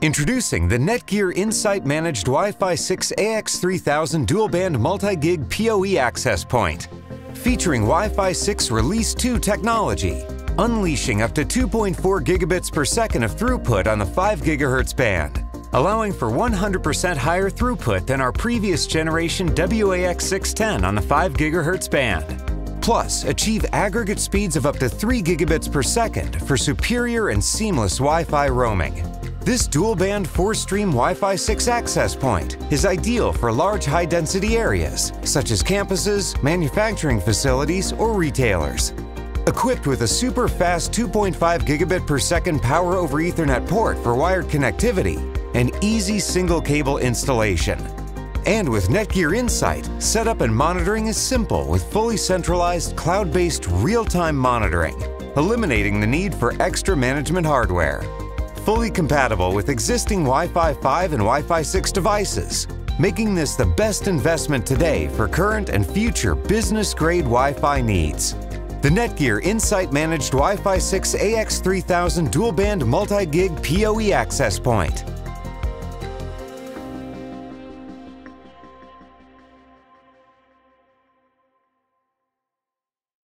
Introducing the NETGEAR Insight Managed Wi-Fi 6 AX3000 dual-band multi-gig PoE access point. Featuring Wi-Fi 6 Release 2 technology, unleashing up to 2.4 gigabits per second of throughput on the 5 GHz band, allowing for 100% higher throughput than our previous generation WAX615 on the 5 GHz band. Plus, achieve aggregate speeds of up to 3 gigabits per second for superior and seamless Wi-Fi roaming. This dual-band 4-stream Wi-Fi 6 access point is ideal for large high-density areas, such as campuses, manufacturing facilities, or retailers. Equipped with a super-fast 2.5 gigabit per second Power over Ethernet port for wired connectivity and easy single-cable installation. And with NETGEAR Insight, setup and monitoring is simple with fully centralized, cloud-based real-time monitoring, eliminating the need for extra management hardware. Fully compatible with existing Wi-Fi 5 and Wi-Fi 6 devices, making this the best investment today for current and future business-grade Wi-Fi needs. The NETGEAR Insight Managed Wi-Fi 6 AX3000 dual-band multi-gig PoE access point.